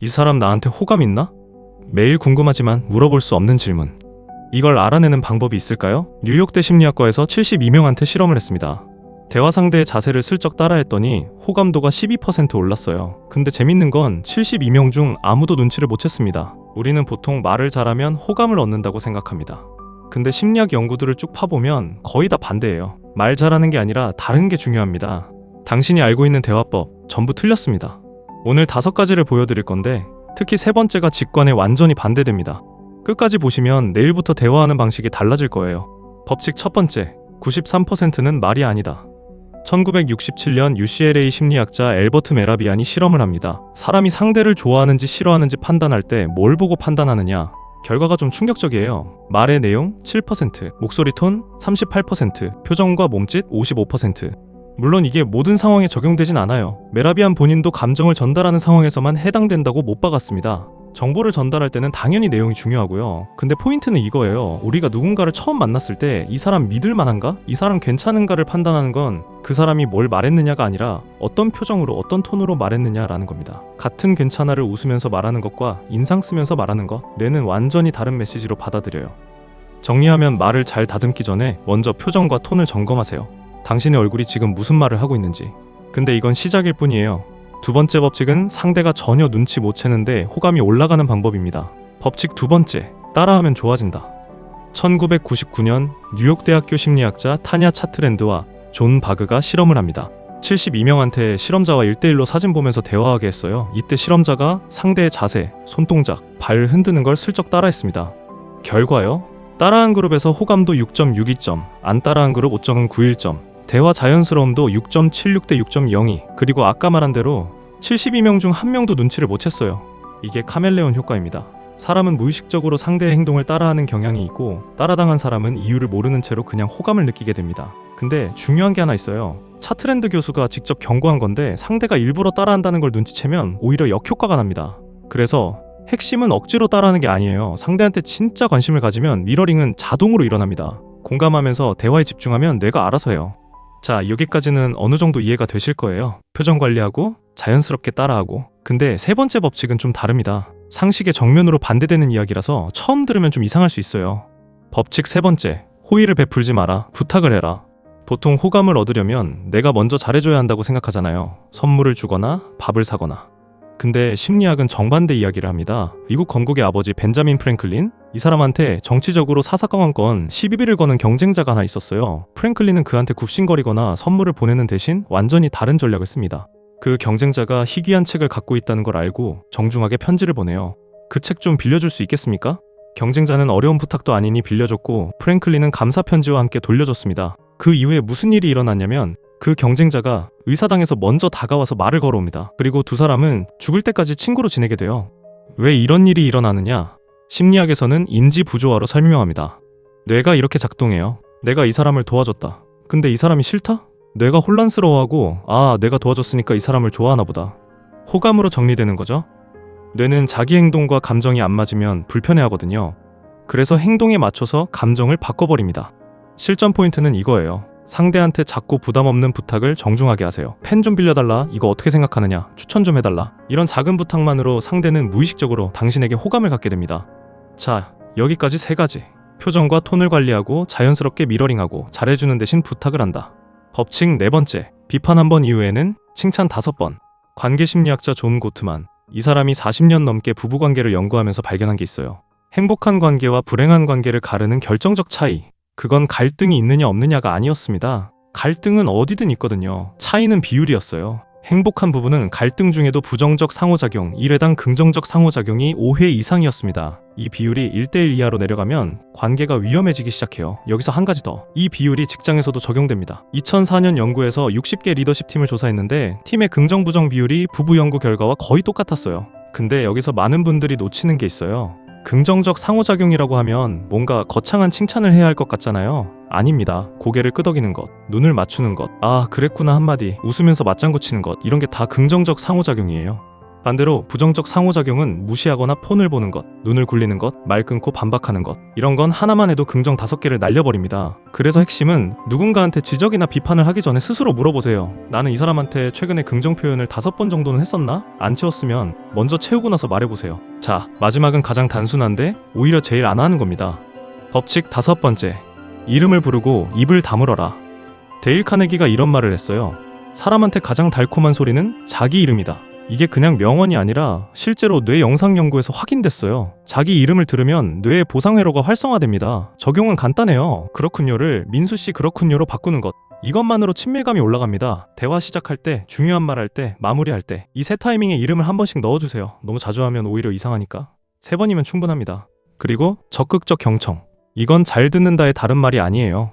이 사람 나한테 호감 있나? 매일 궁금하지만 물어볼 수 없는 질문. 이걸 알아내는 방법이 있을까요? 뉴욕대 심리학과에서 72명한테 실험을 했습니다. 대화 상대의 자세를 슬쩍 따라했더니 호감도가 12% 올랐어요. 근데 재밌는 건 72명 중 아무도 눈치를 못 챘습니다. 우리는 보통 말을 잘하면 호감을 얻는다고 생각합니다. 근데 심리학 연구들을 쭉 파보면 거의 다 반대예요. 말 잘하는 게 아니라 다른 게 중요합니다. 당신이 알고 있는 대화법 전부 틀렸습니다. 오늘 5가지를 보여드릴 건데 특히 세 번째가 직관에 완전히 반대됩니다. 끝까지 보시면 내일부터 대화하는 방식이 달라질 거예요. 법칙 첫 번째, 93%는 말이 아니다. 1967년 UCLA 심리학자 엘버트 메라비안이 실험을 합니다. 사람이 상대를 좋아하는지 싫어하는지 판단할 때 뭘 보고 판단하느냐? 결과가 좀 충격적이에요. 말의 내용 7%, 목소리 톤 38%, 표정과 몸짓 55%. 물론 이게 모든 상황에 적용되진 않아요. 메라비안 본인도 감정을 전달하는 상황에서만 해당된다고 못 박았습니다. 정보를 전달할 때는 당연히 내용이 중요하고요. 근데 포인트는 이거예요. 우리가 누군가를 처음 만났을 때 이 사람 믿을 만한가? 이 사람 괜찮은가를 판단하는 건 그 사람이 뭘 말했느냐가 아니라 어떤 표정으로 어떤 톤으로 말했느냐라는 겁니다. 같은 괜찮아를 웃으면서 말하는 것과 인상 쓰면서 말하는 것, 뇌는 완전히 다른 메시지로 받아들여요. 정리하면 말을 잘 다듬기 전에 먼저 표정과 톤을 점검하세요. 당신의 얼굴이 지금 무슨 말을 하고 있는지. 근데 이건 시작일 뿐이에요. 두 번째 법칙은 상대가 전혀 눈치 못 채는데 호감이 올라가는 방법입니다. 법칙 두 번째, 따라하면 좋아진다. 1999년 뉴욕대학교 심리학자 타냐 차트랜드와 존 바그가 실험을 합니다. 72명한테 실험자와 1대1로 사진 보면서 대화하게 했어요. 이때 실험자가 상대의 자세, 손동작, 발 흔드는 걸 슬쩍 따라했습니다. 결과요? 따라한 그룹에서 호감도 6.62점, 안 따라한 그룹 5.91점, 대화 자연스러움도 6.76 대 6.02, 그리고 아까 말한 대로 72명 중 1명도 눈치를 못 챘어요. 이게 카멜레온 효과입니다. 사람은 무의식적으로 상대의 행동을 따라하는 경향이 있고 따라당한 사람은 이유를 모르는 채로 그냥 호감을 느끼게 됩니다. 근데 중요한 게 하나 있어요. 차트랜드 교수가 직접 경고한 건데 상대가 일부러 따라한다는 걸 눈치채면 오히려 역효과가 납니다. 그래서 핵심은 억지로 따라하는 게 아니에요. 상대한테 진짜 관심을 가지면 미러링은 자동으로 일어납니다. 공감하면서 대화에 집중하면 뇌가 알아서 해요. 자, 여기까지는 어느 정도 이해가 되실 거예요. 표정 관리하고 자연스럽게 따라하고. 근데 세 번째 법칙은 좀 다릅니다. 상식의 정면으로 반대되는 이야기라서 처음 들으면 좀 이상할 수 있어요. 법칙 세 번째, 호의를 베풀지 마라, 부탁을 해라. 보통 호감을 얻으려면 내가 먼저 잘해줘야 한다고 생각하잖아요. 선물을 주거나 밥을 사거나. 근데 심리학은 정반대 이야기를 합니다. 미국 건국의 아버지 벤자민 프랭클린? 이 사람한테 정치적으로 사사건건 시비비를 거는 경쟁자가 하나 있었어요. 프랭클린은 그한테 굽신거리거나 선물을 보내는 대신 완전히 다른 전략을 씁니다. 그 경쟁자가 희귀한 책을 갖고 있다는 걸 알고 정중하게 편지를 보내요. 그 책 좀 빌려줄 수 있겠습니까? 경쟁자는 어려운 부탁도 아니니 빌려줬고 프랭클린은 감사 편지와 함께 돌려줬습니다. 그 이후에 무슨 일이 일어났냐면 그 경쟁자가 의사당에서 먼저 다가와서 말을 걸어옵니다. 그리고 두 사람은 죽을 때까지 친구로 지내게 돼요. 왜 이런 일이 일어나느냐? 심리학에서는 인지 부조화로 설명합니다. 뇌가 이렇게 작동해요. 내가 이 사람을 도와줬다. 근데 이 사람이 싫다? 뇌가 혼란스러워하고 내가 도와줬으니까 이 사람을 좋아하나 보다. 호감으로 정리되는 거죠. 뇌는 자기 행동과 감정이 안 맞으면 불편해하거든요. 그래서 행동에 맞춰서 감정을 바꿔버립니다. 실전 포인트는 이거예요. 상대한테 작고 부담 없는 부탁을 정중하게 하세요. 펜 좀 빌려달라, 이거 어떻게 생각하느냐, 추천 좀 해달라. 이런 작은 부탁만으로 상대는 무의식적으로 당신에게 호감을 갖게 됩니다. 자, 여기까지 3가지. 표정과 톤을 관리하고 자연스럽게 미러링하고 잘해주는 대신 부탁을 한다. 법칙 4번째, 비판 1번 이후에는 칭찬 5번. 관계심리학자 존 고트만. 이 사람이 40년 넘게 부부관계를 연구하면서 발견한 게 있어요. 행복한 관계와 불행한 관계를 가르는 결정적 차이. 그건 갈등이 있느냐 없느냐가 아니었습니다. 갈등은 어디든 있거든요. 차이는 비율이었어요. 행복한 부부는 갈등 중에도 부정적 상호작용, 1회당 긍정적 상호작용이 5회 이상이었습니다. 이 비율이 1대1 이하로 내려가면 관계가 위험해지기 시작해요. 여기서 한 가지 더. 이 비율이 직장에서도 적용됩니다. 2004년 연구에서 60개 리더십 팀을 조사했는데 팀의 긍정 부정 비율이 부부 연구 결과와 거의 똑같았어요. 근데 여기서 많은 분들이 놓치는 게 있어요. 긍정적 상호작용이라고 하면 뭔가 거창한 칭찬을 해야 할 것 같잖아요. 아닙니다. 고개를 끄덕이는 것, 눈을 맞추는 것, 그랬구나 한마디, 웃으면서 맞장구 치는 것, 이런 게 다 긍정적 상호작용이에요. 반대로 부정적 상호작용은 무시하거나 폰을 보는 것, 눈을 굴리는 것, 말 끊고 반박하는 것, 이런 건 하나만 해도 긍정 5개를 날려버립니다. 그래서 핵심은 누군가한테 지적이나 비판을 하기 전에 스스로 물어보세요. 나는 이 사람한테 최근에 긍정 표현을 5번 정도는 했었나? 안 채웠으면 먼저 채우고 나서 말해보세요. 자, 마지막은 가장 단순한데 오히려 제일 안 하는 겁니다. 법칙 5번째, 이름을 부르고 입을 다물어라. 데일 카네기가 이런 말을 했어요. 사람한테 가장 달콤한 소리는 자기 이름이다. 이게 그냥 명언이 아니라 실제로 뇌 영상 연구에서 확인됐어요. 자기 이름을 들으면 뇌의 보상회로가 활성화됩니다. 적용은 간단해요. 그렇군요를 민수씨 그렇군요로 바꾸는 것. 이것만으로 친밀감이 올라갑니다. 대화 시작할 때, 중요한 말 할 때, 마무리할 때 이 세 타이밍에 이름을 한 번씩 넣어주세요. 너무 자주 하면 오히려 이상하니까. 3번이면 충분합니다. 그리고 적극적 경청. 이건 잘 듣는다의 다른 말이 아니에요.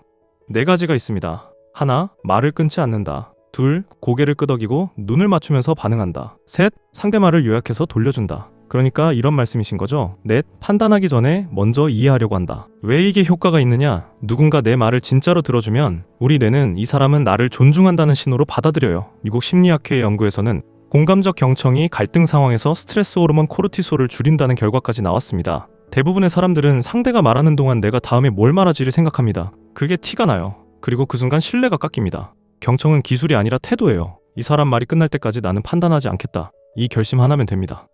4가지가 있습니다. 하나, 말을 끊지 않는다. 둘, 고개를 끄덕이고 눈을 맞추면서 반응한다. 셋, 상대 말을 요약해서 돌려준다. 그러니까 이런 말씀이신 거죠. 넷, 판단하기 전에 먼저 이해하려고 한다. 왜 이게 효과가 있느냐? 누군가 내 말을 진짜로 들어주면 우리 뇌는 이 사람은 나를 존중한다는 신호로 받아들여요. 미국 심리학회 연구에서는 공감적 경청이 갈등 상황에서 스트레스 호르몬 코르티솔을 줄인다는 결과까지 나왔습니다. 대부분의 사람들은 상대가 말하는 동안 내가 다음에 뭘 말하지를 생각합니다. 그게 티가 나요. 그리고 그 순간 신뢰가 깎입니다. 경청은 기술이 아니라 태도예요. 이 사람 말이 끝날 때까지 나는 판단하지 않겠다. 이 결심 하나면 됩니다.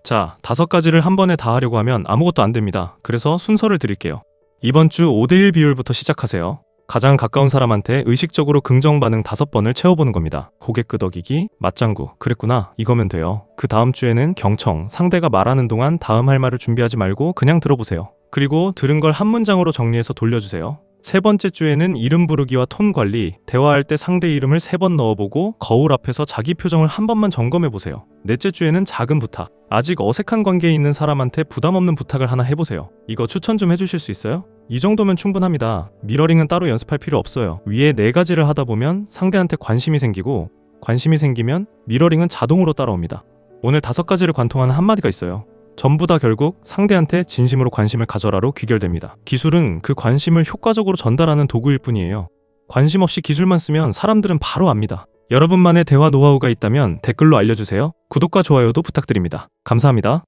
자, 5가지를 한 번에 다 하려고 하면 아무것도 안 됩니다. 그래서 순서를 드릴게요. 이번 주 5대1 비율부터 시작하세요. 가장 가까운 사람한테 의식적으로 긍정 반응 5번을 채워보는 겁니다. 고개 끄덕이기, 맞장구, 그랬구나, 이거면 돼요. 그 다음 주에는 경청, 상대가 말하는 동안 다음 할 말을 준비하지 말고 그냥 들어보세요. 그리고 들은 걸 한 문장으로 정리해서 돌려주세요. 3번째 주에는 이름 부르기와 톤 관리, 대화할 때 상대 이름을 3번 넣어보고 거울 앞에서 자기 표정을 한 번만 점검해보세요. 넷째 주에는 작은 부탁, 아직 어색한 관계에 있는 사람한테 부담 없는 부탁을 하나 해보세요. 이거 추천 좀 해주실 수 있어요? 이 정도면 충분합니다. 미러링은 따로 연습할 필요 없어요. 위에 4가지를 하다 보면 상대한테 관심이 생기고, 관심이 생기면 미러링은 자동으로 따라옵니다. 오늘 5가지를 관통하는 한마디가 있어요. 전부 다 결국 상대한테 진심으로 관심을 가져라로 귀결됩니다. 기술은 그 관심을 효과적으로 전달하는 도구일 뿐이에요. 관심 없이 기술만 쓰면 사람들은 바로 압니다. 여러분만의 대화 노하우가 있다면 댓글로 알려주세요. 구독과 좋아요도 부탁드립니다. 감사합니다.